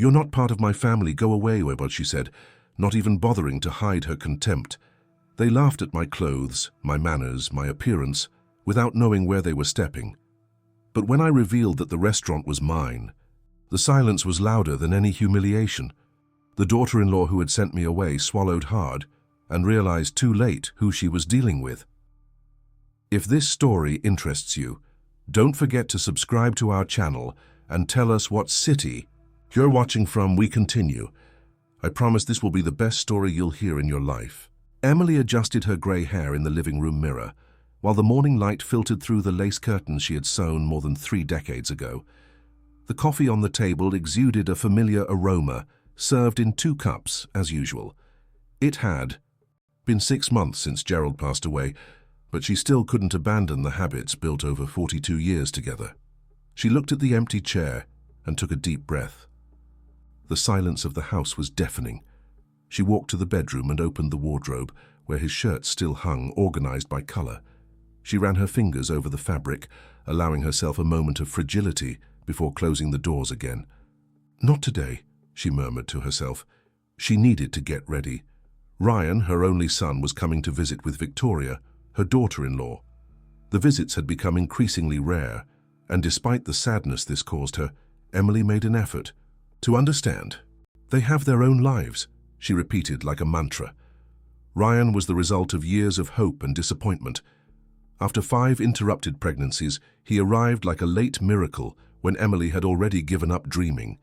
"You're not part of my family, go away," Webber, she said, not even bothering to hide her contempt. They laughed at my clothes, my manners, my appearance, without knowing where they were stepping. But when I revealed that the restaurant was mine, the silence was louder than any humiliation. The daughter-in-law who had sent me away swallowed hard and realized too late who she was dealing with. If this story interests you, don't forget to subscribe to our channel and tell us what city you're watching from. We continue. I promise this will be the best story you'll hear in your life. Emily adjusted her grey hair in the living room mirror, while the morning light filtered through the lace curtains she had sewn more than 3 decades ago. The coffee on the table exuded a familiar aroma, served in 2 cups, as usual. It had been 6 months since Gerald passed away, but she still couldn't abandon the habits built over 42 years together. She looked at the empty chair and took a deep breath. The silence of the house was deafening. She walked to the bedroom and opened the wardrobe, where his shirts still hung, organized by color. She ran her fingers over the fabric, allowing herself a moment of fragility before closing the doors again. "Not today," she murmured to herself. She needed to get ready. Ryan, her only son, was coming to visit with Victoria, her daughter-in-law. The visits had become increasingly rare, and despite the sadness this caused her, Emily made an effort to understand. "They have their own lives," she repeated like a mantra. Ryan was the result of years of hope and disappointment. After 5 interrupted pregnancies, he arrived like a late miracle when Emily had already given up dreaming.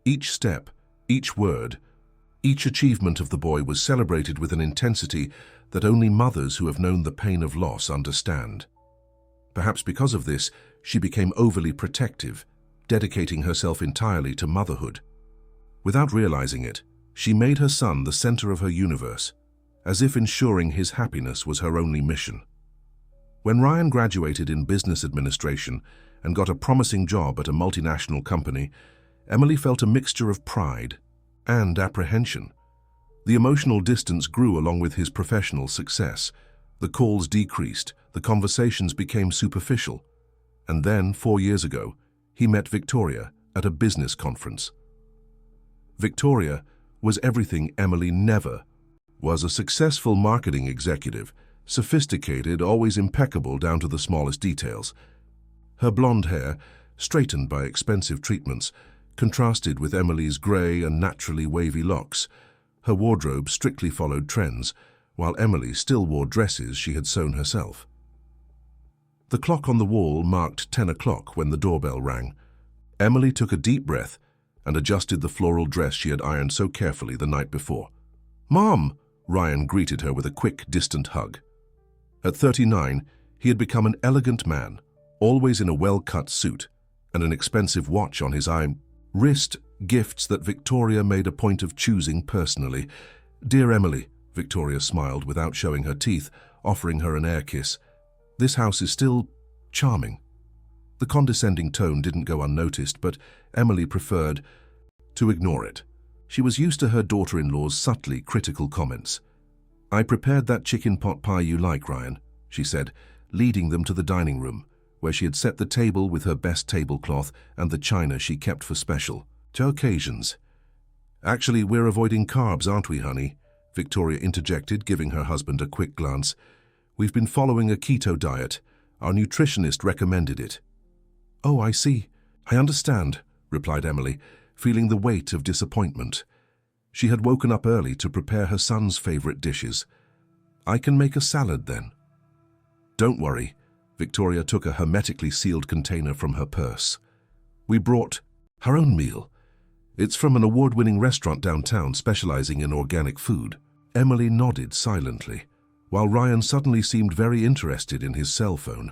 Each step, each word, each achievement of the boy was celebrated with an intensity that only mothers who have known the pain of loss understand. Perhaps because of this, she became overly protective, dedicating herself entirely to motherhood. Without realizing it, she made her son the center of her universe, as if ensuring his happiness was her only mission. When Ryan graduated in business administration and got a promising job at a multinational company, Emily felt a mixture of pride and apprehension. The emotional distance grew along with his professional success. The calls decreased, the conversations became superficial. And then, 4 years ago, he met Victoria at a business conference. Victoria was everything Emily never was: a successful marketing executive, sophisticated, always impeccable down to the smallest details. Her blonde hair, straightened by expensive treatments, contrasted with Emily's grey and naturally wavy locks. Her wardrobe strictly followed trends, while Emily still wore dresses she had sewn herself. The clock on the wall marked 10 o'clock when the doorbell rang. Emily took a deep breath and adjusted the floral dress she had ironed so carefully the night before. "Mom!" Ryan greeted her with a quick, distant hug. At 39, he had become an elegant man, always in a well-cut suit and an expensive watch on his wrist, gifts that Victoria made a point of choosing personally. "Dear Emily," Victoria smiled without showing her teeth, offering her an air kiss. "This house is still charming." The condescending tone didn't go unnoticed, but Emily preferred to ignore it. She was used to her daughter-in-law's subtly critical comments. "I prepared that chicken pot pie you like, Ryan," she said, leading them to the dining room, where she had set the table with her best tablecloth and the china she kept for special occasions. "Actually, we're avoiding carbs, aren't we, honey?" Victoria interjected, giving her husband a quick glance. "We've been following a keto diet. Our nutritionist recommended it." "Oh, I see. I understand," replied Emily, feeling the weight of disappointment. She had woken up early to prepare her son's favorite dishes. "I can make a salad then." "Don't worry." Victoria took a hermetically sealed container from her purse. "We brought her own meal. It's from an award-winning restaurant downtown specializing in organic food." Emily nodded silently, while Ryan suddenly seemed very interested in his cell phone.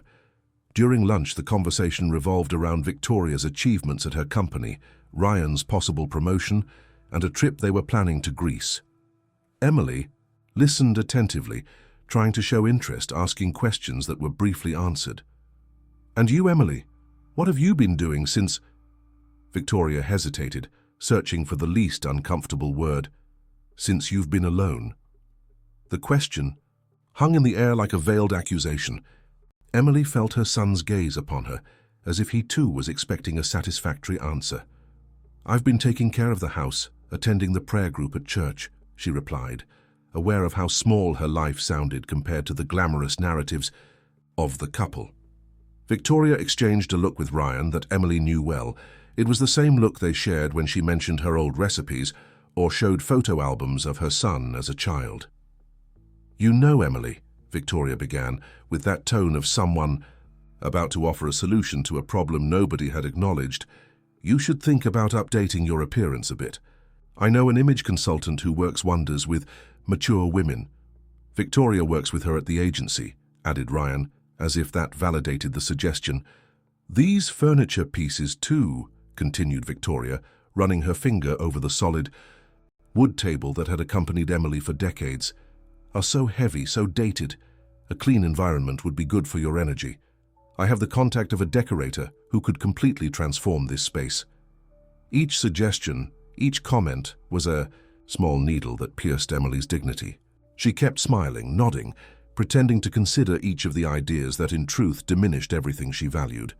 During lunch, the conversation revolved around Victoria's achievements at her company, Ryan's possible promotion, and a trip they were planning to Greece. Emily listened attentively, trying to show interest, asking questions that were briefly answered. "And you, Emily, what have you been doing since—" Victoria hesitated, searching for the least uncomfortable word. "Since you've been alone." The question hung in the air like a veiled accusation. Emily felt her son's gaze upon her, as if he too was expecting a satisfactory answer. "I've been taking care of the house, attending the prayer group at church," she replied, aware of how small her life sounded compared to the glamorous narratives of the couple. Victoria exchanged a look with Ryan that Emily knew well. It was the same look they shared when she mentioned her old recipes or showed photo albums of her son as a child. "You know, Emily," Victoria began, with that tone of someone about to offer a solution to a problem nobody had acknowledged, "you should think about updating your appearance a bit. I know an image consultant who works wonders with mature women. Victoria works with her at the agency," added Ryan, as if that validated the suggestion. "These furniture pieces too," continued Victoria, running her finger over the solid wood table that had accompanied Emily for decades, "are so heavy, so dated. A clean environment would be good for your energy. I have the contact of a decorator who could completely transform this space." Each suggestion, each comment was a small needle that pierced Emily's dignity. She kept smiling, nodding, pretending to consider each of the ideas that in truth diminished everything she valued.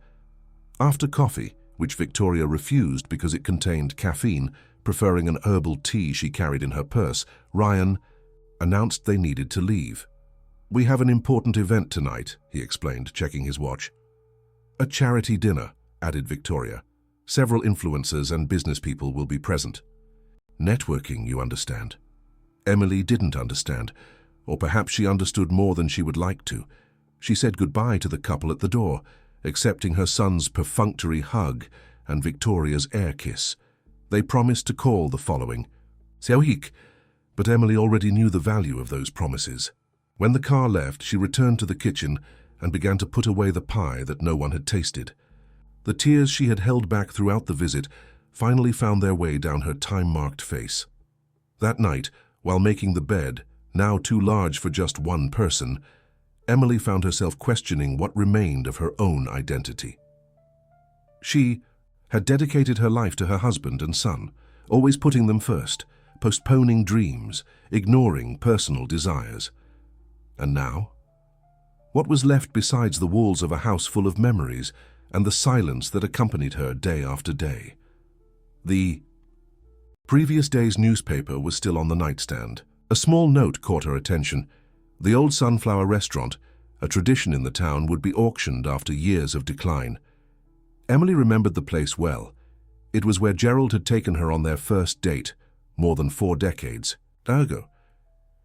After coffee, which Victoria refused because it contained caffeine, preferring an herbal tea she carried in her purse, Ryan announced they needed to leave. "We have an important event tonight," he explained, checking his watch. "A charity dinner," added Victoria. "Several influencers and business people will be present." Networking, you understand. Emily didn't understand, or perhaps she understood more than she would like to. She said goodbye to the couple at the door, accepting her son's perfunctory hug and Victoria's air kiss. They promised to call the following week, but Emily already knew the value of those promises. When the car left, she returned to the kitchen and began to put away the pie that no one had tasted. The tears she had held back throughout the visit finally found their way down her time-marked face. That night, while making the bed, now too large for just one person, Emily found herself questioning what remained of her own identity. She had dedicated her life to her husband and son, always putting them first, postponing dreams, ignoring personal desires. And now? What was left besides the walls of a house full of memories and the silence that accompanied her day after day? The previous day's newspaper was still on the nightstand. A small note caught her attention. The old Sunflower restaurant, a tradition in the town, would be auctioned after years of decline. Emily remembered the place well. It was where Gerald had taken her on their first date, more than 4 decades ago.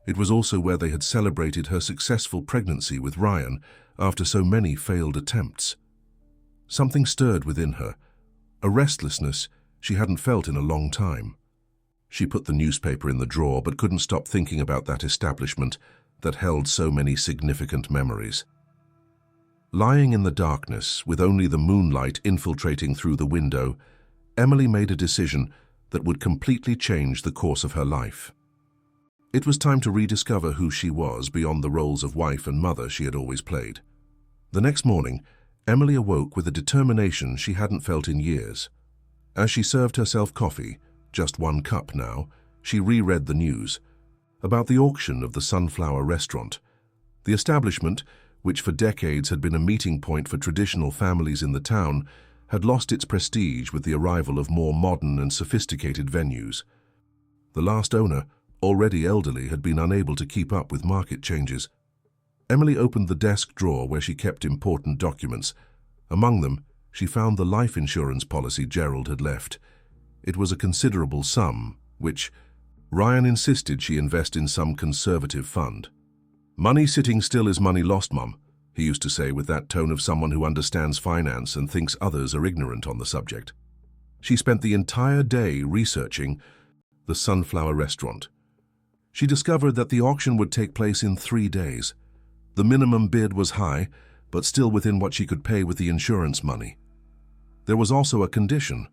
It was also where they had celebrated her successful pregnancy with Ryan after so many failed attempts. Something stirred within her, a restlessness she hadn't felt in a long time. She put the newspaper in the drawer but couldn't stop thinking about that establishment that held so many significant memories. Lying in the darkness, with only the moonlight infiltrating through the window, Emily made a decision that would completely change the course of her life. It was time to rediscover who she was beyond the roles of wife and mother she had always played. The next morning, Emily awoke with a determination she hadn't felt in years. As she served herself coffee, just 1 cup now, she reread the news about the auction of the Sunflower restaurant. The establishment, which for decades had been a meeting point for traditional families in the town, had lost its prestige with the arrival of more modern and sophisticated venues. The last owner, already elderly, had been unable to keep up with market changes. Emily opened the desk drawer where she kept important documents. Among them, she found the life insurance policy Gerald had left. It was a considerable sum, which Ryan insisted she invest in some conservative fund. "Money sitting still is money lost, Mum," he used to say with that tone of someone who understands finance and thinks others are ignorant on the subject. She spent the entire day researching the Sunflower restaurant. She discovered that the auction would take place in 3 days. The minimum bid was high, but still within what she could pay with the insurance money. There was also a condition.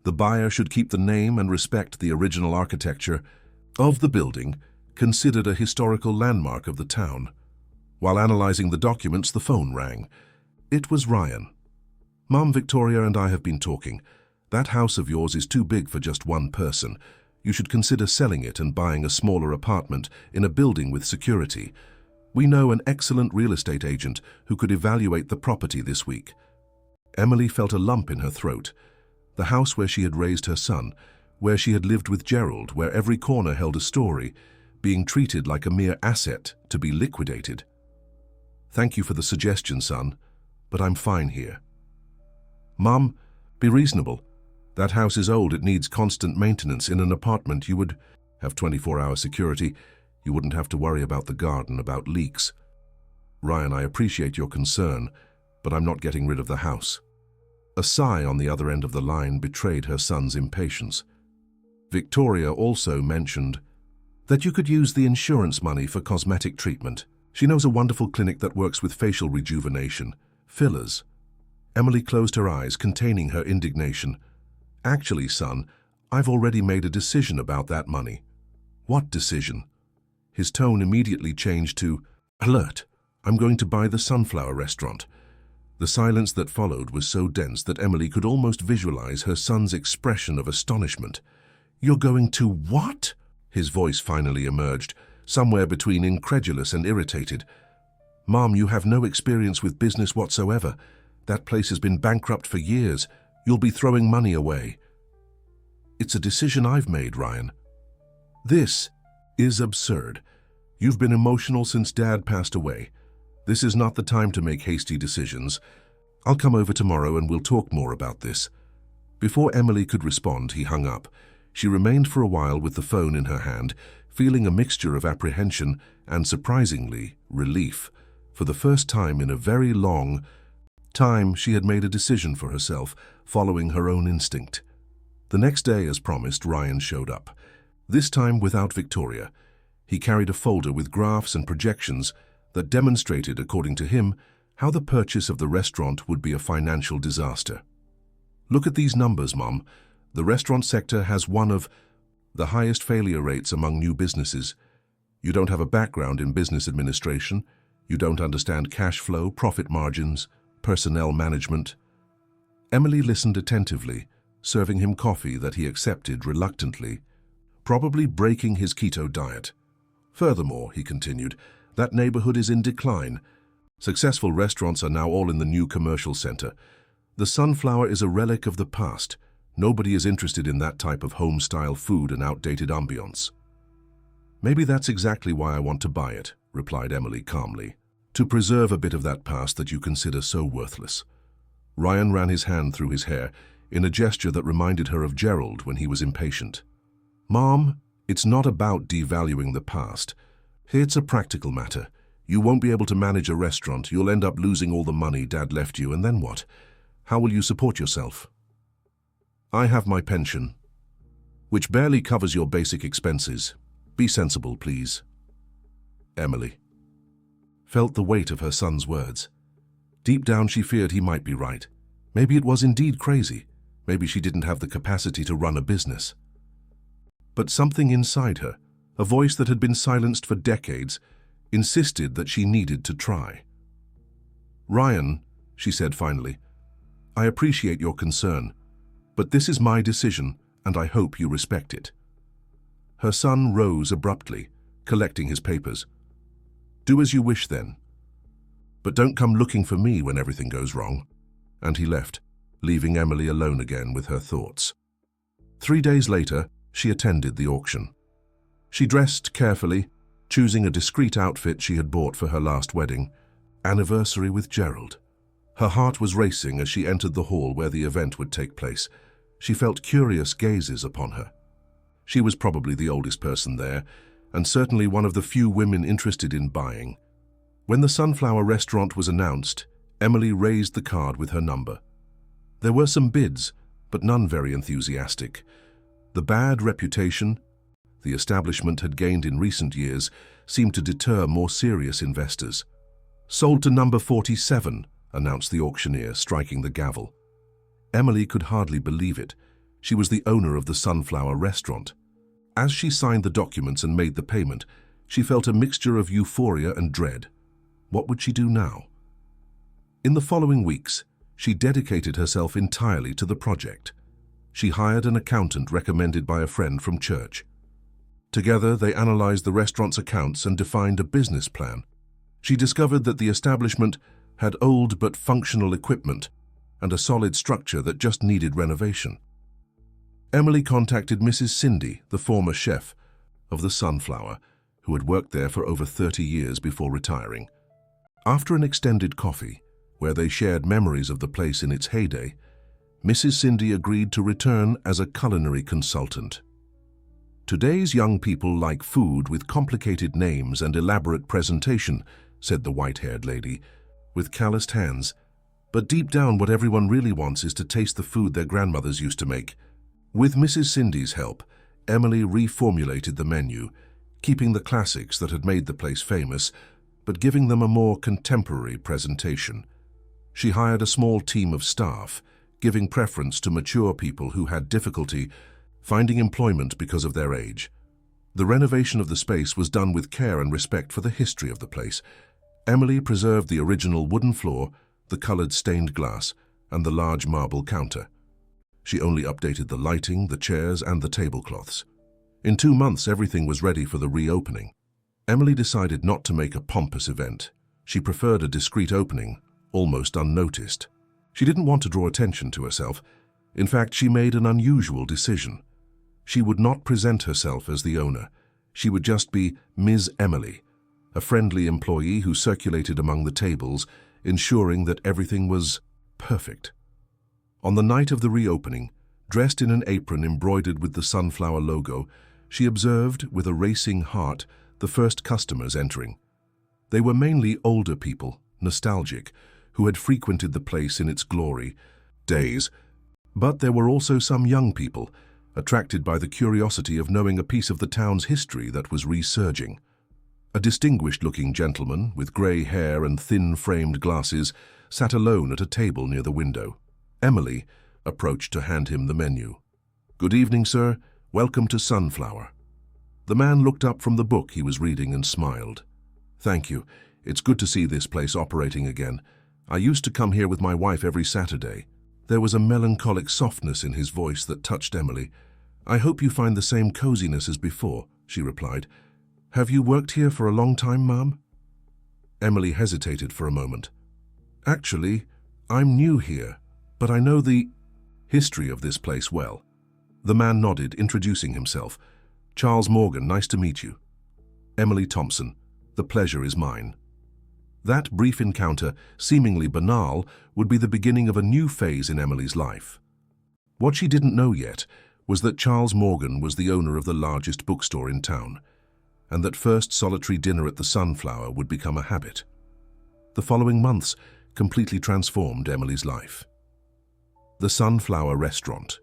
The buyer should keep the name and respect the original architecture of the building, considered a historical landmark of the town. While analyzing the documents, the phone rang. It was Ryan. "Mom, Victoria and I have been talking. That house of yours is too big for just one person. You should consider selling it and buying a smaller apartment in a building with security. We know an excellent real estate agent who could evaluate the property this week." Emily felt a lump in her throat. The house where she had raised her son, where she had lived with Gerald, where every corner held a story, being treated like a mere asset to be liquidated. "Thank you for the suggestion, son, but I'm fine here." "Mom, be reasonable. That house is old, it needs constant maintenance. In an apartment, you would have 24-hour security. You wouldn't have to worry about the garden, about leaks." "Ryan, I appreciate your concern, but I'm not getting rid of the house." A sigh on the other end of the line betrayed her son's impatience. Victoria also mentioned that you could use the insurance money for cosmetic treatment. She knows a wonderful clinic that works with facial rejuvenation, fillers. Emily closed her eyes, containing her indignation. "Actually, son, I've already made a decision about that money." "What decision?" His tone immediately changed to alert. "I'm going to buy the Sunflower restaurant." The silence that followed was so dense that Emily could almost visualize her son's expression of astonishment. "You're going to what?" His voice finally emerged, somewhere between incredulous and irritated. "Mom, you have no experience with business whatsoever. That place has been bankrupt for years. You'll be throwing money away." "It's a decision I've made, Ryan." "This is absurd. You've been emotional since Dad passed away. This is not the time to make hasty decisions. I'll come over tomorrow and we'll talk more about this." Before Emily could respond, he hung up. She remained for a while with the phone in her hand, feeling a mixture of apprehension and, surprisingly, relief. For the first time in a very long time, she had made a decision for herself, following her own instinct. The next day, as promised, Ryan showed up. This time without Victoria. He carried a folder with graphs and projections that demonstrated, according to him, how the purchase of the restaurant would be a financial disaster. "Look at these numbers, Mom. The restaurant sector has one of the highest failure rates among new businesses. You don't have a background in business administration. You don't understand cash flow, profit margins, personnel management." Emily listened attentively, serving him coffee that he accepted reluctantly, probably breaking his keto diet. "Furthermore," he continued, "that neighborhood is in decline. Successful restaurants are now all in the new commercial center. The Sunflower is a relic of the past. Nobody is interested in that type of home-style food and outdated ambiance." "Maybe that's exactly why I want to buy it," replied Emily calmly, "to preserve a bit of that past that you consider so worthless." Ryan ran his hand through his hair in a gesture that reminded her of Gerald when he was impatient. "Mom, it's not about devaluing the past. It's a practical matter. You won't be able to manage a restaurant. You'll end up losing all the money Dad left you, and then what? How will you support yourself?" "I have my pension, which barely covers your basic expenses. Be sensible, please." Emily felt the weight of her son's words. Deep down, she feared he might be right. Maybe it was indeed crazy. Maybe she didn't have the capacity to run a business. But something inside her, a voice that had been silenced for decades, insisted that she needed to try. "Ryan," she said finally, "I appreciate your concern, but this is my decision, and I hope you respect it." Her son rose abruptly, collecting his papers. "Do as you wish, then. But don't come looking for me when everything goes wrong." And he left, leaving Emily alone again with her thoughts. 3 days later, she attended the auction. She dressed carefully, choosing a discreet outfit she had bought for her last wedding, anniversary with Gerald. Her heart was racing as she entered the hall where the event would take place. She felt curious gazes upon her. She was probably the oldest person there, and certainly one of the few women interested in buying. When the Sunflower restaurant was announced, Emily raised the card with her number. There were some bids, but none very enthusiastic. The bad reputation the establishment had gained in recent years seemed to deter more serious investors. "Sold to number 47, announced the auctioneer, striking the gavel. Emily could hardly believe it. She was the owner of the Sunflower restaurant. As she signed the documents and made the payment, she felt a mixture of euphoria and dread. What would she do now? In the following weeks, she dedicated herself entirely to the project. She hired an accountant recommended by a friend from church. Together, they analyzed the restaurant's accounts and defined a business plan. She discovered that the establishment had old but functional equipment and a solid structure that just needed renovation. Emily contacted Mrs. Cindy, the former chef of the Sunflower, who had worked there for over 30 years before retiring. After an extended coffee, where they shared memories of the place in its heyday, Mrs. Cindy agreed to return as a culinary consultant. "Today's young people like food with complicated names and elaborate presentation," said the white-haired lady, with calloused hands. "But deep down, what everyone really wants is to taste the food their grandmothers used to make." With Mrs. Cindy's help, Emily reformulated the menu, keeping the classics that had made the place famous, but giving them a more contemporary presentation. She hired a small team of staff, giving preference to mature people who had difficulty finding employment because of their age. The renovation of the space was done with care and respect for the history of the place. Emily preserved the original wooden floor, the colored stained glass, and the large marble counter. She only updated the lighting, the chairs, and the tablecloths. In 2 months, everything was ready for the reopening. Emily decided not to make a pompous event. She preferred a discreet opening, almost unnoticed. She didn't want to draw attention to herself. In fact, she made an unusual decision. She would not present herself as the owner. She would just be Ms. Emily, a friendly employee who circulated among the tables, ensuring that everything was perfect. On the night of the reopening, dressed in an apron embroidered with the Sunflower logo, she observed, with a racing heart, the first customers entering. They were mainly older people, nostalgic, who had frequented the place in its glory days. But there were also some young people, attracted by the curiosity of knowing a piece of the town's history that was resurging. A distinguished-looking gentleman, with grey hair and thin-framed glasses, sat alone at a table near the window. Emily approached to hand him the menu. "Good evening, sir. Welcome to Sunflower." The man looked up from the book he was reading and smiled. "Thank you. It's good to see this place operating again. I used to come here with my wife every Saturday." There was a melancholic softness in his voice that touched Emily. "I hope you find the same coziness as before," she replied. "Have you worked here for a long time, ma'am?" Emily hesitated for a moment. "Actually, I'm new here, but I know the history of this place well." The man nodded, introducing himself. "Charles Morgan, nice to meet you." "Emily Thompson, the pleasure is mine." That brief encounter, seemingly banal, would be the beginning of a new phase in Emily's life. What she didn't know yet was that Charles Morgan was the owner of the largest bookstore in town, and that first solitary dinner at the Sunflower would become a habit. The following months completely transformed Emily's life. The Sunflower restaurant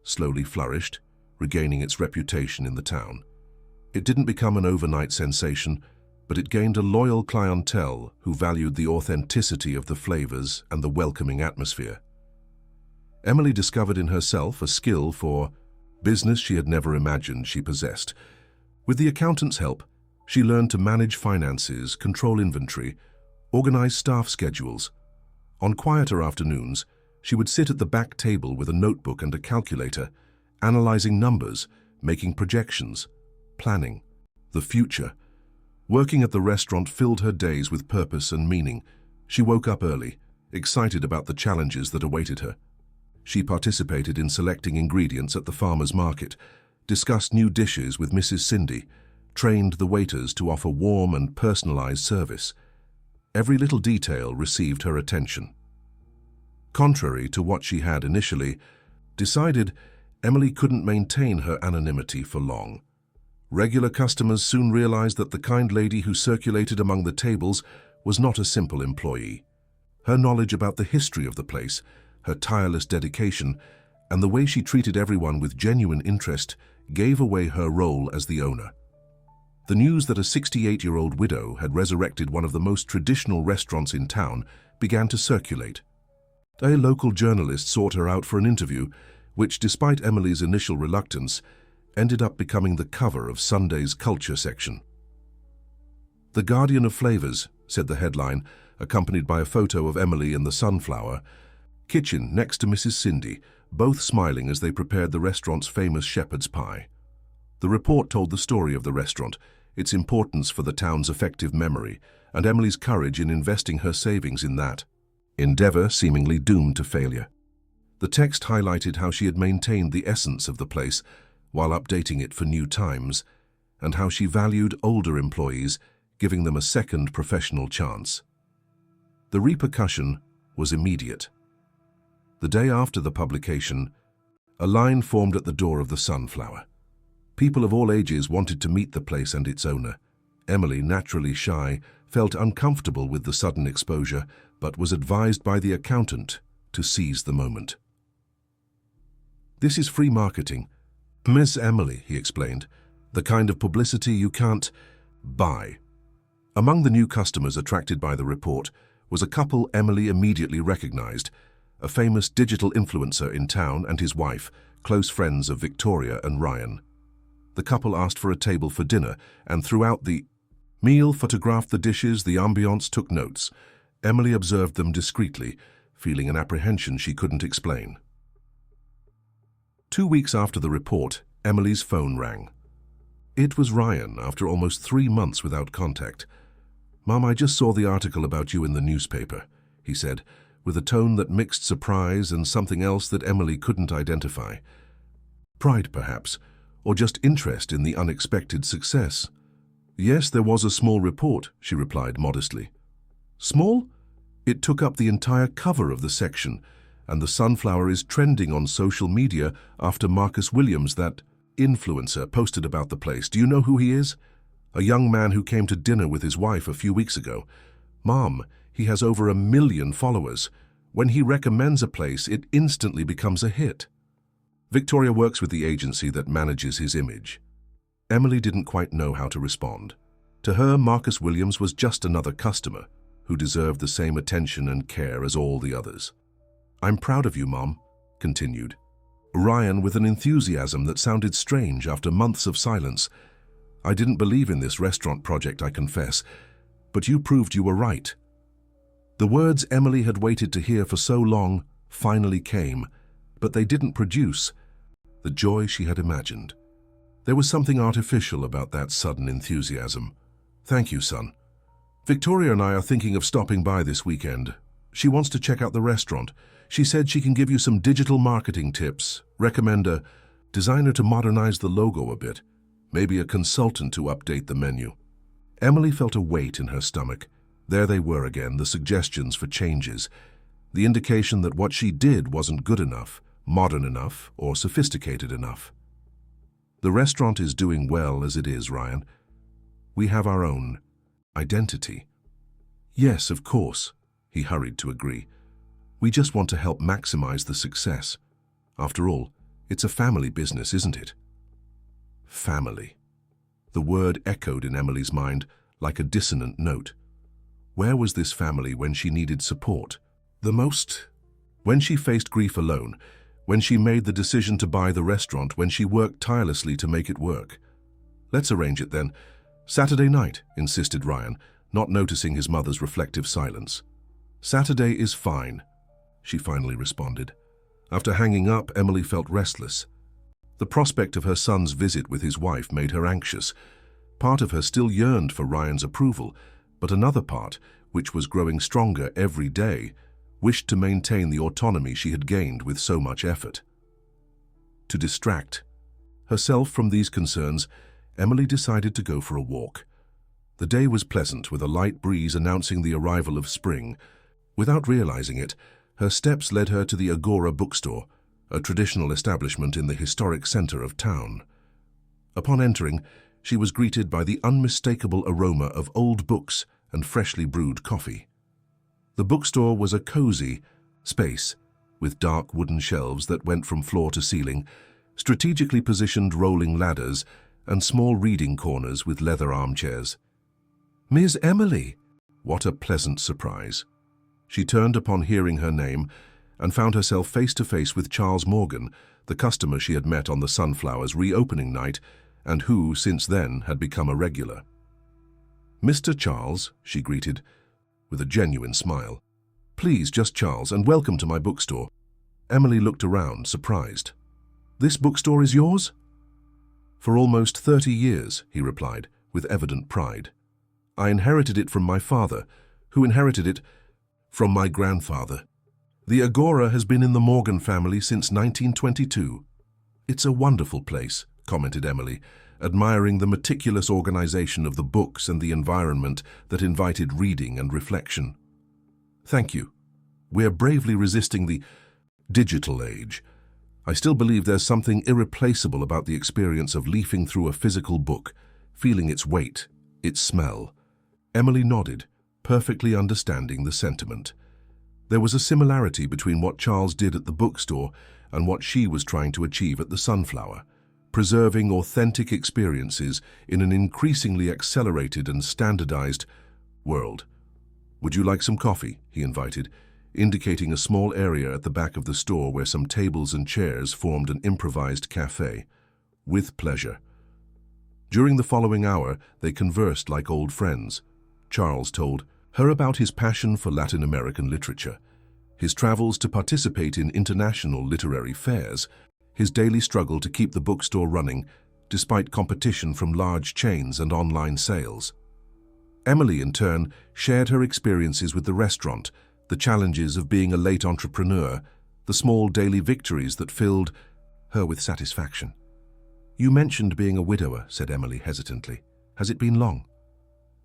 slowly flourished, regaining its reputation in the town. It didn't become an overnight sensation, but it gained a loyal clientele who valued the authenticity of the flavors and the welcoming atmosphere. Emily discovered in herself a skill for business she had never imagined she possessed. With the accountant's help, she learned to manage finances, control inventory, organize staff schedules. On quieter afternoons, she would sit at the back table with a notebook and a calculator, analyzing numbers, making projections, planning the future. Working at the restaurant filled her days with purpose and meaning. She woke up early, excited about the challenges that awaited her. She participated in selecting ingredients at the farmer's market, discussed new dishes with Mrs. Cindy, trained the waiters to offer warm and personalized service. Every little detail received her attention. Contrary to what she had initially decided, Emily couldn't maintain her anonymity for long. Regular customers soon realized that the kind lady who circulated among the tables was not a simple employee. Her knowledge about the history of the place, her tireless dedication, and the way she treated everyone with genuine interest gave away her role as the owner. The news that a 68-year-old widow had resurrected one of the most traditional restaurants in town began to circulate. A local journalist sought her out for an interview, which, despite Emily's initial reluctance, ended up becoming the cover of Sunday's culture section. "The Guardian of Flavors," said the headline, accompanied by a photo of Emily and the Sunflower, kitchen next to Mrs. Cindy, both smiling as they prepared the restaurant's famous shepherd's pie. The report told the story of the restaurant, its importance for the town's effective memory, and Emily's courage in investing her savings in that endeavor seemingly doomed to failure. The text highlighted how she had maintained the essence of the place while updating it for new times, and how she valued older employees, giving them a second professional chance. The repercussion was immediate. The day after the publication, a line formed at the door of the Sunflower. People of all ages wanted to meet the place and its owner. Emily, naturally shy, felt uncomfortable with the sudden exposure, but was advised by the accountant to seize the moment. "This is free marketing. Miss Emily," he explained, "the kind of publicity you can't buy." Among the new customers attracted by the report was a couple Emily immediately recognized, a famous digital influencer in town and his wife, close friends of Victoria and Ryan. The couple asked for a table for dinner, and throughout the meal photographed the dishes, the ambiance, took notes. Emily observed them discreetly, feeling an apprehension she couldn't explain. 2 weeks after the report, Emily's phone rang. It was Ryan, after almost 3 months without contact. "Mom, I just saw the article about you in the newspaper," he said, with a tone that mixed surprise and something else that Emily couldn't identify. Pride, perhaps, or just interest in the unexpected success. "Yes, there was a small report," she replied modestly. "Small? It took up the entire cover of the section, and the Sunflower is trending on social media after Marcus Williams, that influencer, posted about the place. Do you know who he is? A young man who came to dinner with his wife a few weeks ago. Mom, he has over 1 million followers. When he recommends a place, it instantly becomes a hit." Victoria works with the agency that manages his image. Emily didn't quite know how to respond. To her, Marcus Williams was just another customer who deserved the same attention and care as all the others. "I'm proud of you, Mom," continued Ryan with an enthusiasm that sounded strange after months of silence. "I didn't believe in this restaurant project, I confess, but you proved you were right." The words Emily had waited to hear for so long finally came, but they didn't produce the joy she had imagined. There was something artificial about that sudden enthusiasm. "Thank you, son. Victoria and I are thinking of stopping by this weekend. She wants to check out the restaurant. She said she can give you some digital marketing tips, recommend a designer to modernize the logo a bit, maybe a consultant to update the menu." Emily felt a weight in her stomach. There they were again, the suggestions for changes, the indication that what she did wasn't good enough, modern enough, or sophisticated enough. "The restaurant is doing well as it is, Ryan. We have our own identity." "Yes, of course," he hurried to agree. "We just want to help maximize the success. After all, it's a family business, isn't it?" Family. The word echoed in Emily's mind like a dissonant note. Where was this family when she needed support the most? When she faced grief alone, when she made the decision to buy the restaurant, when she worked tirelessly to make it work. "Let's arrange it then. Saturday night," insisted Ryan, not noticing his mother's reflective silence. "Saturday is fine," she finally responded. After hanging up, Emily felt restless. The prospect of her son's visit with his wife made her anxious. Part of her still yearned for Ryan's approval, but another part, which was growing stronger every day, wished to maintain the autonomy she had gained with so much effort. To distract herself from these concerns, Emily decided to go for a walk. The day was pleasant, with a light breeze announcing the arrival of spring. Without realizing it, her steps led her to the Agora bookstore, a traditional establishment in the historic center of town. Upon entering, she was greeted by the unmistakable aroma of old books and freshly brewed coffee. The bookstore was a cozy space with dark wooden shelves that went from floor to ceiling, strategically positioned rolling ladders, and small reading corners with leather armchairs. "Miss Emily!" What a pleasant surprise. She turned upon hearing her name and found herself face to face with Charles Morgan, the customer she had met on the Sunflower's reopening night and who, since then, had become a regular. "Mr. Charles," she greeted, with a genuine smile. "Please, just Charles, and welcome to my bookstore." Emily looked around, surprised. "This bookstore is yours?" "For almost 30 years," he replied, with evident pride. "I inherited it from my father, who inherited it from my grandfather." The Agora has been in the Morgan family since 1922. It's a wonderful place, commented Emily, admiring the meticulous organization of the books and the environment that invited reading and reflection. Thank you. We're bravely resisting the digital age. I still believe there's something irreplaceable about the experience of leafing through a physical book, feeling its weight, its smell. Emily nodded, perfectly understanding the sentiment. There was a similarity between what Charles did at the bookstore and what she was trying to achieve at the Sunflower, preserving authentic experiences in an increasingly accelerated and standardized world. "Would you like some coffee?" he invited, indicating a small area at the back of the store where some tables and chairs formed an improvised cafe. "With pleasure." During the following hour, they conversed like old friends. Charles told her about his passion for Latin American literature, his travels to participate in international literary fairs, his daily struggle to keep the bookstore running despite competition from large chains and online sales. Emily, in turn, shared her experiences with the restaurant, the challenges of being a late entrepreneur, the small daily victories that filled her with satisfaction. "You mentioned being a widower," said Emily hesitantly. "Has it been long?"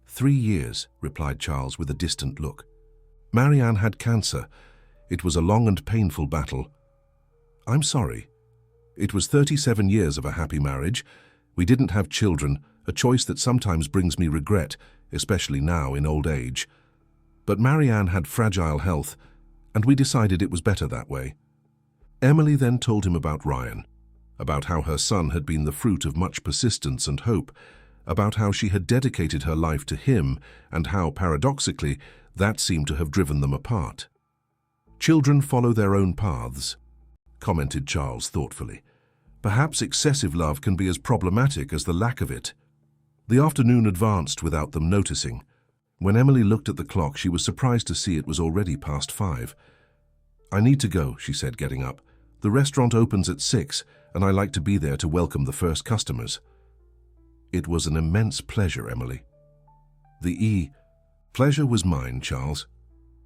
3 years, replied Charles with a distant look. "Marianne had cancer. It was a long and painful battle." "I'm sorry. It was 37 years of a happy marriage. We didn't have children, a choice that sometimes brings me regret, especially now in old age. But Marianne had fragile health, and we decided it was better that way." Emily then told him about Ryan, about how her son had been the fruit of much persistence and hope, about how she had dedicated her life to him, and how, paradoxically, that seemed to have driven them apart. "Children follow their own paths," commented Charles thoughtfully. "Perhaps excessive love can be as problematic as the lack of it." The afternoon advanced without them noticing. When Emily looked at the clock, she was surprised to see it was already past 5. "I need to go," she said, getting up. "The restaurant opens at 6, and I like to be there to welcome the first customers." "It was an immense pleasure, Emily." Pleasure was mine, Charles.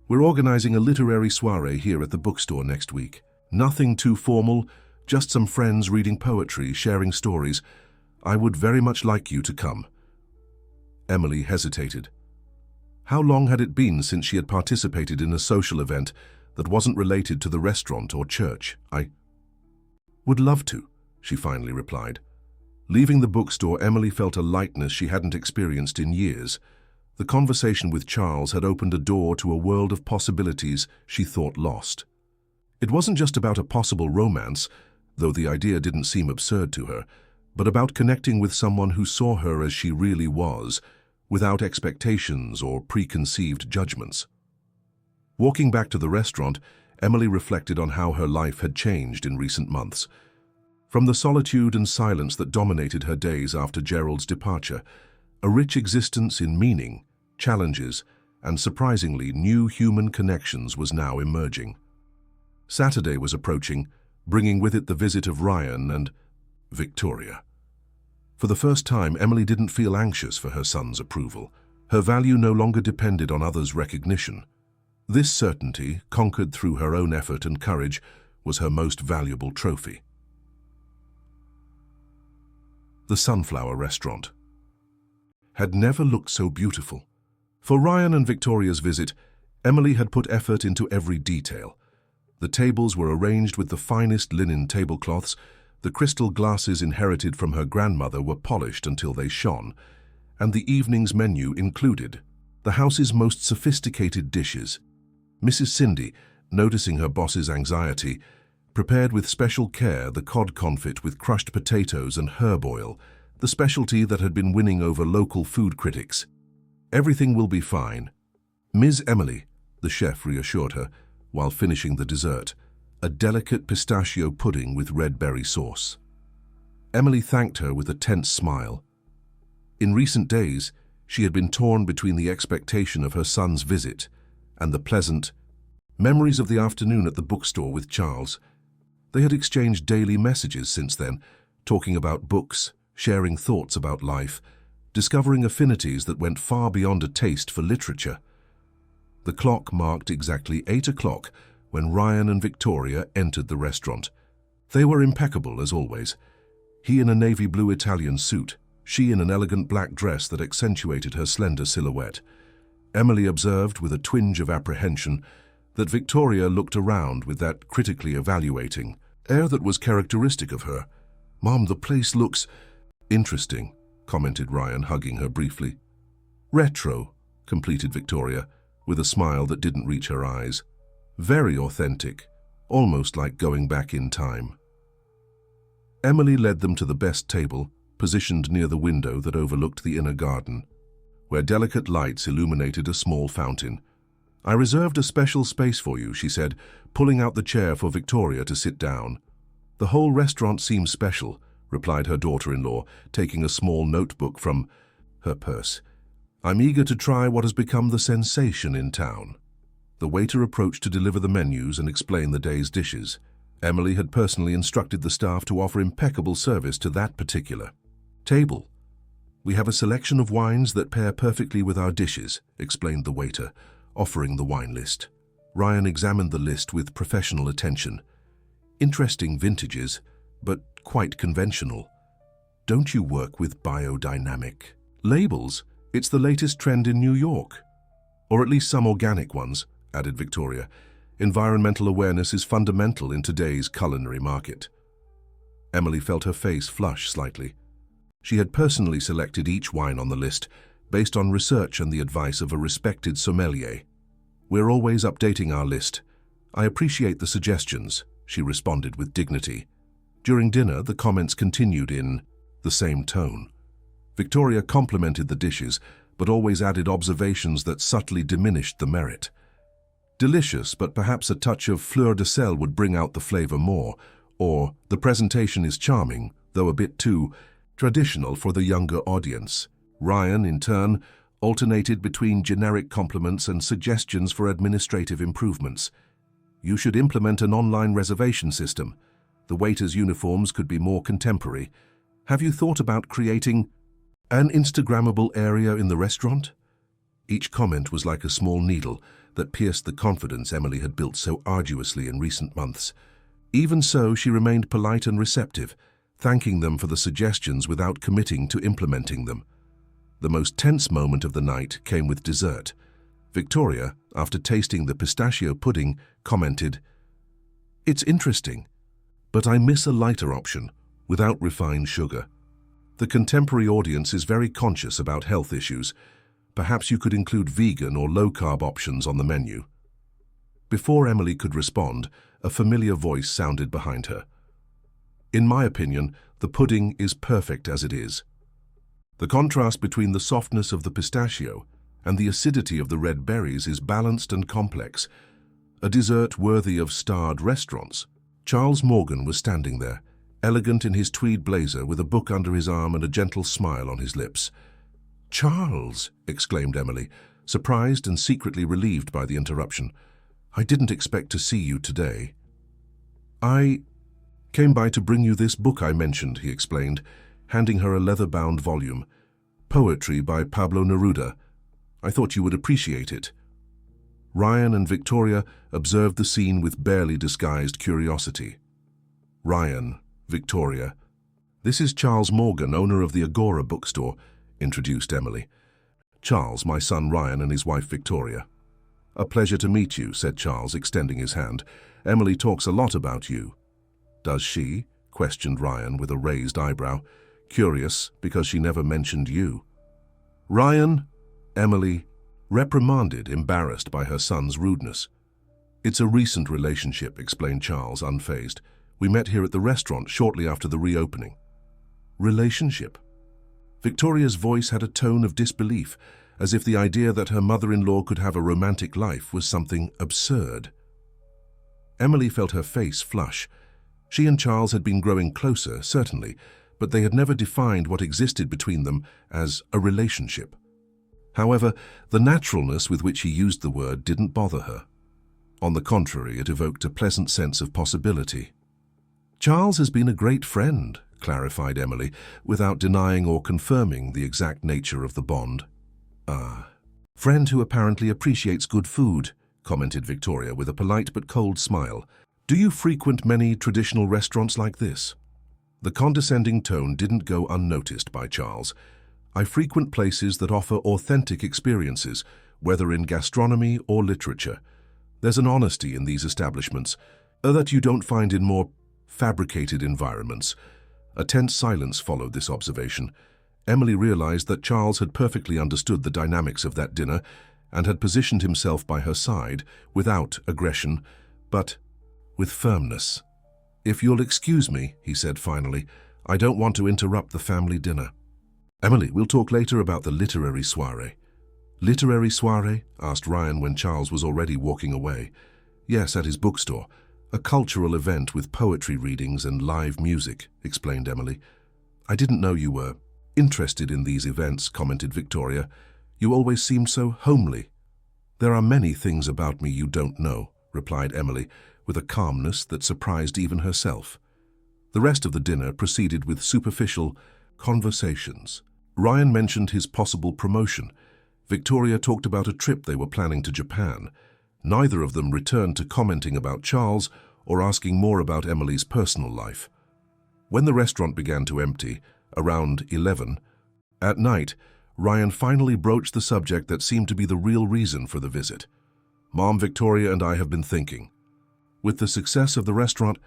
We're organizing a literary soiree here at the bookstore next week. Nothing too formal, just some friends reading poetry, sharing stories. I would very much like you to come." Emily hesitated. How long had it been since she had participated in a social event that wasn't related to the restaurant or church? "I would love to," she finally replied. Leaving the bookstore, Emily felt a lightness she hadn't experienced in years. The conversation with Charles had opened a door to a world of possibilities she thought lost. It wasn't just about a possible romance, though the idea didn't seem absurd to her, but about connecting with someone who saw her as she really was, without expectations or preconceived judgments. Walking back to the restaurant, Emily reflected on how her life had changed in recent months. From the solitude and silence that dominated her days after Gerald's departure, a rich existence in meaning, challenges, and surprisingly new human connections was now emerging. Saturday was approaching, bringing with it the visit of Ryan and Victoria. For the first time, Emily didn't feel anxious for her son's approval. Her value no longer depended on others' recognition. This certainty, conquered through her own effort and courage, was her most valuable trophy. The Sunflower Restaurant had never looked so beautiful. For Ryan and Victoria's visit, Emily had put effort into every detail. The tables were arranged with the finest linen tablecloths. The crystal glasses inherited from her grandmother were polished until they shone, and the evening's menu included the house's most sophisticated dishes. Mrs. Cindy, noticing her boss's anxiety, prepared with special care the cod confit with crushed potatoes and herb oil, the specialty that had been winning over local food critics. "Everything will be fine." "Ms. Emily," the chef reassured her, while finishing the dessert, a delicate pistachio pudding with red berry sauce. Emily thanked her with a tense smile. In recent days, she had been torn between the expectation of her son's visit and the pleasant memories of the afternoon at the bookstore with Charles. They had exchanged daily messages since then, talking about books, sharing thoughts about life, discovering affinities that went far beyond a taste for literature. The clock marked exactly 8 o'clock when Ryan and Victoria entered the restaurant. They were impeccable as always. He in a navy blue Italian suit, she in an elegant black dress that accentuated her slender silhouette. Emily observed with a twinge of apprehension that Victoria looked around with that critically evaluating air that was characteristic of her. "Mom, the place looks interesting," commented Ryan, hugging her briefly. "Retro," completed Victoria, with a smile that didn't reach her eyes. "Very authentic, almost like going back in time." Emily led them to the best table, positioned near the window that overlooked the inner garden, where delicate lights illuminated a small fountain. "I reserved a special space for you," she said, pulling out the chair for Victoria to sit down. "The whole restaurant seems special," replied her daughter-in-law, taking a small notebook from her purse. "I'm eager to try what has become the sensation in town." The waiter approached to deliver the menus and explain the day's dishes. Emily had personally instructed the staff to offer impeccable service to that particular table. "We have a selection of wines that pair perfectly with our dishes," explained the waiter, offering the wine list. Ryan examined the list with professional attention. "Interesting vintages, but quite conventional. Don't you work with biodynamic labels? It's the latest trend in New York. Or at least some organic ones," added Victoria. "Environmental awareness is fundamental in today's culinary market." Emily felt her face flush slightly. She had personally selected each wine on the list based on research and the advice of a respected sommelier. "We're always updating our list. I appreciate the suggestions," she responded with dignity. During dinner, the comments continued in the same tone. Victoria complimented the dishes, but always added observations that subtly diminished the merit. "Delicious, but perhaps a touch of fleur de sel would bring out the flavor more," or "the presentation is charming, though a bit too traditional for the younger audience." Ryan, in turn, alternated between generic compliments and suggestions for administrative improvements. "You should implement an online reservation system. The waiters' uniforms could be more contemporary. Have you thought about creating an Instagrammable area in the restaurant?" Each comment was like a small needle that pierced the confidence Emily had built so arduously in recent months. Even so, she remained polite and receptive, thanking them for the suggestions without committing to implementing them. The most tense moment of the night came with dessert. Victoria, after tasting the pistachio pudding, commented, "It's interesting, but I miss a lighter option, without refined sugar. The contemporary audience is very conscious about health issues. Perhaps you could include vegan or low-carb options on the menu." Before Emily could respond, a familiar voice sounded behind her. "In my opinion, the pudding is perfect as it is. The contrast between the softness of the pistachio and the acidity of the red berries is balanced and complex, a dessert worthy of starred restaurants." Charles Morgan was standing there, elegant in his tweed blazer with a book under his arm and a gentle smile on his lips. "Charles!" exclaimed Emily, surprised and secretly relieved by the interruption. "I didn't expect to see you today." "I came by to bring you this book I mentioned," he explained, handing her a leather-bound volume. "Poetry by Pablo Neruda. I thought you would appreciate it." Ryan and Victoria observed the scene with barely disguised curiosity. "Ryan, Victoria, this is Charles Morgan, owner of the Agora bookstore," introduced Emily. "Charles, my son Ryan, and his wife Victoria." "A pleasure to meet you," said Charles, extending his hand. "Emily talks a lot about you." "Does she?" questioned Ryan with a raised eyebrow. "Curious, because she never mentioned you." "Ryan," Emily reprimanded, embarrassed by her son's rudeness. "It's a recent relationship," explained Charles, unfazed. "We met here at the restaurant shortly after the reopening." "Relationship?" Victoria's voice had a tone of disbelief, as if the idea that her mother-in-law could have a romantic life was something absurd. Emily felt her face flush. She and Charles had been growing closer, certainly, but they had never defined what existed between them as a relationship. However, the naturalness with which he used the word didn't bother her. On the contrary, it evoked a pleasant sense of possibility. "Charles has been a great friend," clarified Emily, without denying or confirming the exact nature of the bond. "Ah, friend who apparently appreciates good food," commented Victoria with a polite but cold smile. "Do you frequent many traditional restaurants like this?" The condescending tone didn't go unnoticed by Charles. "I frequent places that offer authentic experiences, whether in gastronomy or literature. There's an honesty in these establishments that you don't find in more fabricated environments." A tense silence followed this observation. Emily realized that Charles had perfectly understood the dynamics of that dinner and had positioned himself by her side without aggression, but with firmness. "If you'll excuse me," he said finally, "I don't want to interrupt the family dinner." "Emily, we'll talk later about the literary soiree." "Literary soiree?" asked Ryan when Charles was already walking away. "Yes, at his bookstore. A cultural event with poetry readings and live music," explained Emily. "I didn't know you were interested in these events," commented Victoria. "You always seemed so homely." "There are many things about me you don't know," replied Emily, with a calmness that surprised even herself. The rest of the dinner proceeded with superficial conversations. Ryan mentioned his possible promotion. Victoria talked about a trip they were planning to Japan. Neither of them returned to commenting about Charles or asking more about Emily's personal life. When the restaurant began to empty, around 11, at night, Ryan finally broached the subject that seemed to be the real reason for the visit. "Mom, Victoria and I have been thinking. With the success of the restaurant,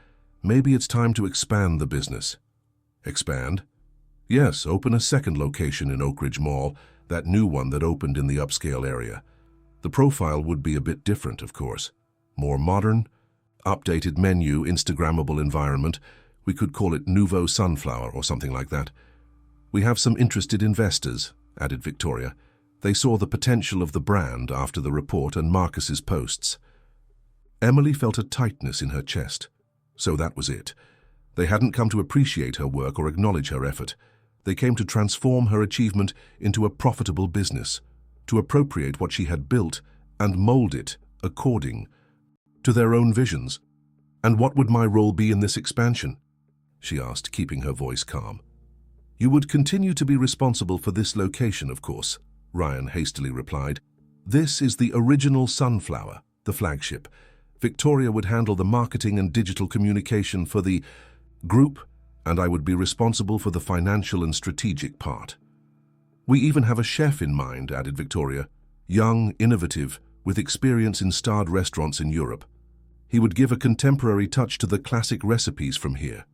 maybe it's time to expand the business." "Expand?" "Yes, open a second location in Oak Ridge Mall, that new one that opened in the upscale area. The profile would be a bit different, of course. More modern, updated menu, Instagrammable environment. We could call it Nouveau Sunflower or something like that. We have some interested investors," added Victoria. "They saw the potential of the brand after the report and Marcus's posts." Emily felt a tightness in her chest. So that was it. They hadn't come to appreciate her work or acknowledge her effort. They came to transform her achievement into a profitable business, to appropriate what she had built and mold it according to their own visions. "And what would my role be in this expansion?" she asked, keeping her voice calm. "You would continue to be responsible for this location, of course," Ryan hastily replied. "This is the original Sunflower, the flagship. Victoria would handle the marketing and digital communication for the group, and I would be responsible for the financial and strategic part. We even have a chef in mind," added Victoria. "Young, innovative, with experience in starred restaurants in Europe. He would give a contemporary touch to the classic recipes from here."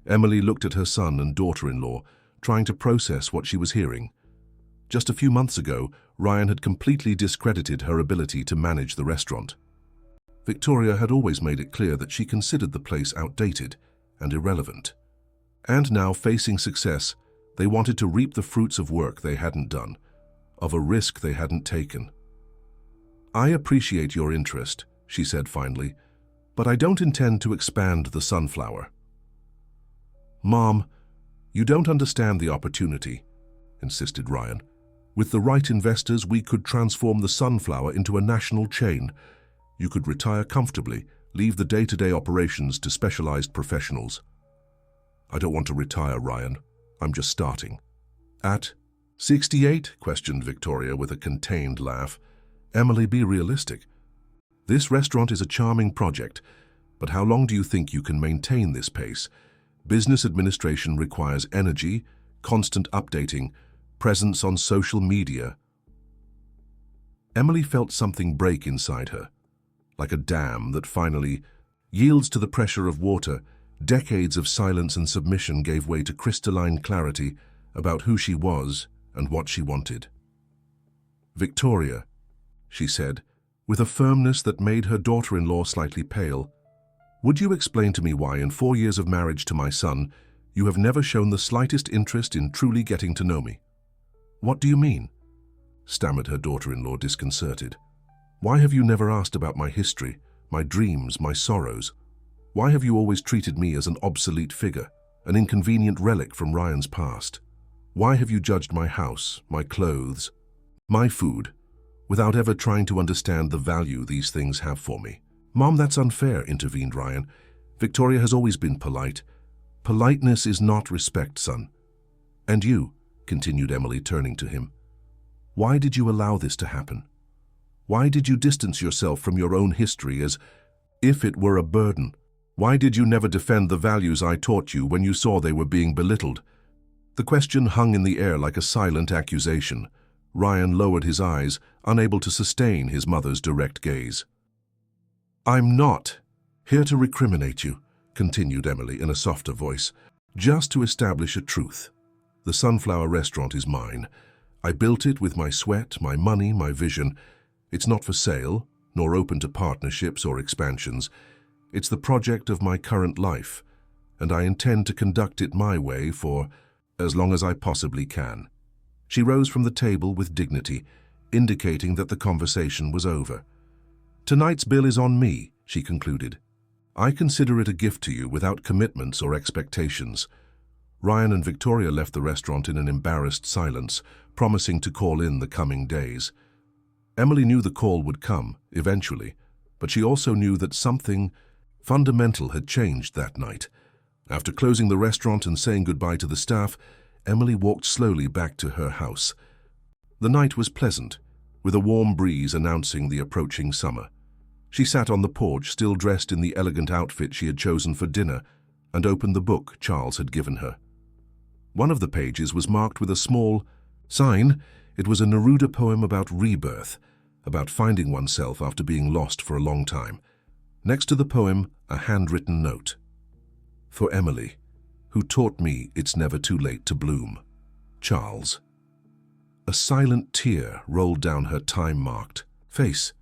Emily looked at her son and daughter-in-law, trying to process what she was hearing. Just a few months ago, Ryan had completely discredited her ability to manage the restaurant. Victoria had always made it clear that she considered the place outdated and irrelevant. And now, facing success, they wanted to reap the fruits of work they hadn't done, of a risk they hadn't taken. "I appreciate your interest," she said finally, "but I don't intend to expand the Sunflower." "Mom, you don't understand the opportunity," insisted Ryan. "With the right investors, we could transform the Sunflower into a national chain. You could retire comfortably, leave the day-to-day operations to specialized professionals." "I don't want to retire, Ryan. I'm just starting." "At 68? questioned Victoria with a contained laugh. "Emily, be realistic. This restaurant is a charming project, but how long do you think you can maintain this pace? Business administration requires energy, constant updating, presence on social media." Emily felt something break inside her. Like a dam that finally yields to the pressure of water, decades of silence and submission gave way to crystalline clarity about who she was and what she wanted. "Victoria," she said, with a firmness that made her daughter-in-law slightly pale, "would you explain to me why, in 4 years of marriage to my son, you have never shown the slightest interest in truly getting to know me?" "What do you mean?" stammered her daughter-in-law, disconcerted. "Why have you never asked about my history, my dreams, my sorrows? Why have you always treated me as an obsolete figure, an inconvenient relic from Ryan's past? Why have you judged my house, my clothes, my food, without ever trying to understand the value these things have for me?" "Mom, that's unfair," intervened Ryan. "Victoria has always been polite. Politeness is not respect, son." "And you," continued Emily, turning to him, "why did you allow this to happen? Why did you distance yourself from your own history as if it were a burden? Why did you never defend the values I taught you when you saw they were being belittled? The question hung in the air like a silent accusation. Ryan lowered his eyes, unable to sustain his mother's direct gaze. "I'm not here to recriminate you," continued Emily in a softer voice, "just to establish a truth. The Sunflower Restaurant is mine. I built it with my sweat, my money, my vision. It's not for sale, nor open to partnerships or expansions. It's the project of my current life, and I intend to conduct it my way for as long as I possibly can." She rose from the table with dignity, indicating that the conversation was over. "Tonight's bill is on me," she concluded. "I consider it a gift to you without commitments or expectations." Ryan and Victoria left the restaurant in an embarrassed silence, promising to call in the coming days. Emily knew the call would come, eventually, but she also knew that something fundamental had changed that night. After closing the restaurant and saying goodbye to the staff, Emily walked slowly back to her house. The night was pleasant, with a warm breeze announcing the approaching summer. She sat on the porch, still dressed in the elegant outfit she had chosen for dinner, and opened the book Charles had given her. One of the pages was marked with a small sign. It was a Neruda poem about rebirth, about finding oneself after being lost for a long time. Next to the poem, a handwritten note. "For Emily, who taught me it's never too late to bloom. Charles." A silent tear rolled down her time-marked face.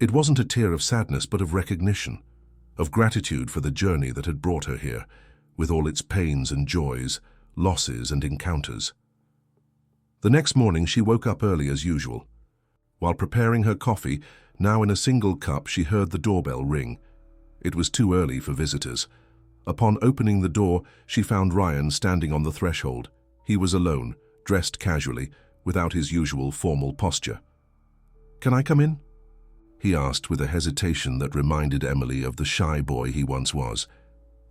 It wasn't a tear of sadness, but of recognition, of gratitude for the journey that had brought her here, with all its pains and joys, losses and encounters. The next morning she woke up early as usual. While preparing her coffee, now in a single cup, she heard the doorbell ring. It was too early for visitors. Upon opening the door, she found Ryan standing on the threshold. He was alone, dressed casually, without his usual formal posture. "Can I come in?" he asked with a hesitation that reminded Emily of the shy boy he once was.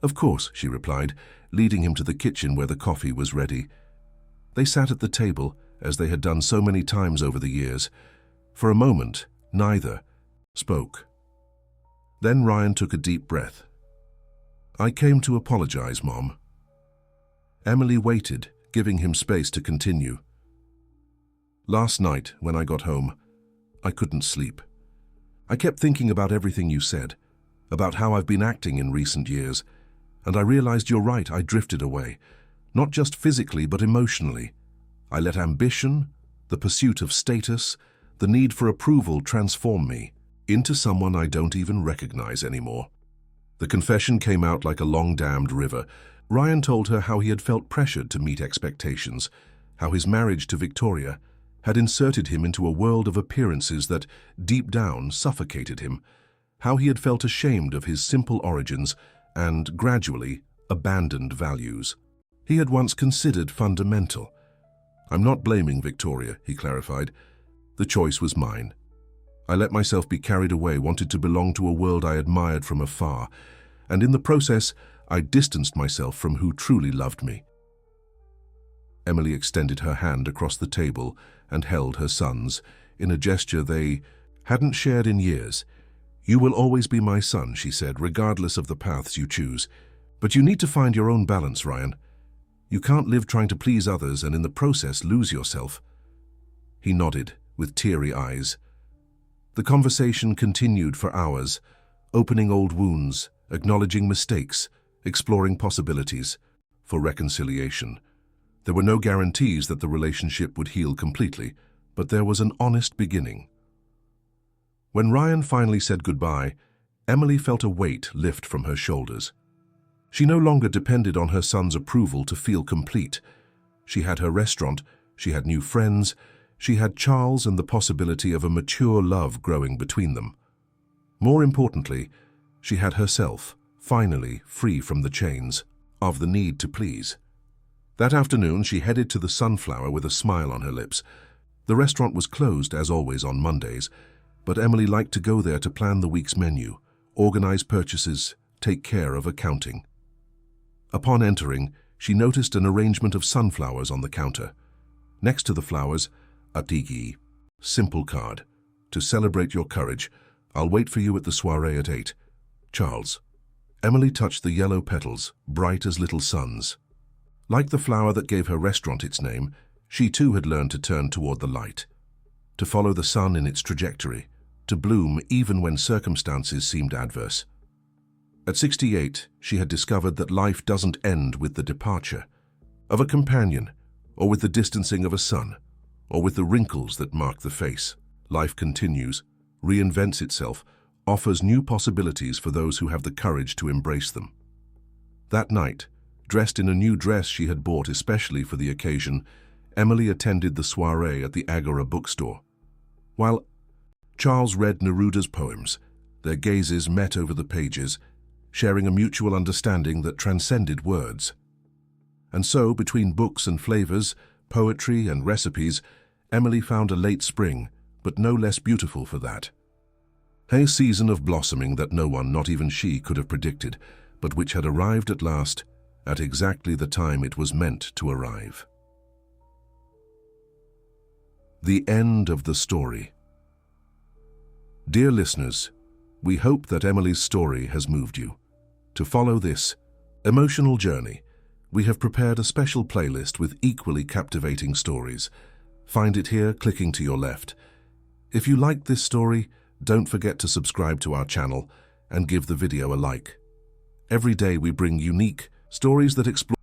"Of course," she replied, leading him to the kitchen where the coffee was ready. They sat at the table, as they had done so many times over the years. For a moment, neither spoke. Then Ryan took a deep breath. "I came to apologize, Mom." Emily waited, giving him space to continue. "Last night, when I got home, I couldn't sleep. I kept thinking about everything you said, about how I've been acting in recent years, and I realized you're right, I drifted away, not just physically but emotionally. I let ambition, the pursuit of status, the need for approval transform me into someone I don't even recognize anymore." The confession came out like a long-dammed river. Ryan told her how he had felt pressured to meet expectations, how his marriage to Victoria had inserted him into a world of appearances that, deep down, suffocated him, how he had felt ashamed of his simple origins and, gradually, abandoned values he had once considered fundamental. "I'm not blaming Victoria," he clarified. "The choice was mine. I let myself be carried away, wanted to belong to a world I admired from afar, and in the process, I distanced myself from who truly loved me." Emily extended her hand across the table and held her son's, in a gesture they hadn't shared in years. "You will always be my son," she said, "regardless of the paths you choose. But you need to find your own balance, Ryan. You can't live trying to please others and in the process lose yourself." He nodded, with teary eyes. The conversation continued for hours, opening old wounds, acknowledging mistakes, exploring possibilities for reconciliation. There were no guarantees that the relationship would heal completely, but there was an honest beginning. When Ryan finally said goodbye, Emily felt a weight lift from her shoulders. She no longer depended on her son's approval to feel complete. She had her restaurant, she had new friends, she had Charles and the possibility of a mature love growing between them. More importantly, she had herself, finally free from the chains of the need to please. That afternoon, she headed to the Sunflower with a smile on her lips. The restaurant was closed, as always, on Mondays, but Emily liked to go there to plan the week's menu, organize purchases, take care of accounting. Upon entering, she noticed an arrangement of sunflowers on the counter. Next to the flowers, a tiki, simple card. To celebrate your courage, I'll wait for you at the soiree at 8. Charles. Emily touched the yellow petals, bright as little suns. Like the flower that gave her restaurant its name, she too had learned to turn toward the light, to follow the sun in its trajectory, to bloom even when circumstances seemed adverse. At 68, she had discovered that life doesn't end with the departure of a companion, or with the distancing of a son, or with the wrinkles that mark the face. Life continues, reinvents itself, offers new possibilities for those who have the courage to embrace them. That night, dressed in a new dress she had bought especially for the occasion, Emily attended the soiree at the Agora bookstore. While Charles read Neruda's poems, their gazes met over the pages, sharing a mutual understanding that transcended words. And so, between books and flavors, poetry and recipes, Emily found a late spring, but no less beautiful for that. A season of blossoming that no one, not even she, could have predicted, but which had arrived at last, at exactly the time it was meant to arrive. The end of the story. Dear listeners, we hope that Emily's story has moved you. To follow this emotional journey, we have prepared a special playlist with equally captivating stories. Find it here, clicking to your left. If you liked this story, don't forget to subscribe to our channel and give the video a like. Every day we bring unique stories that explore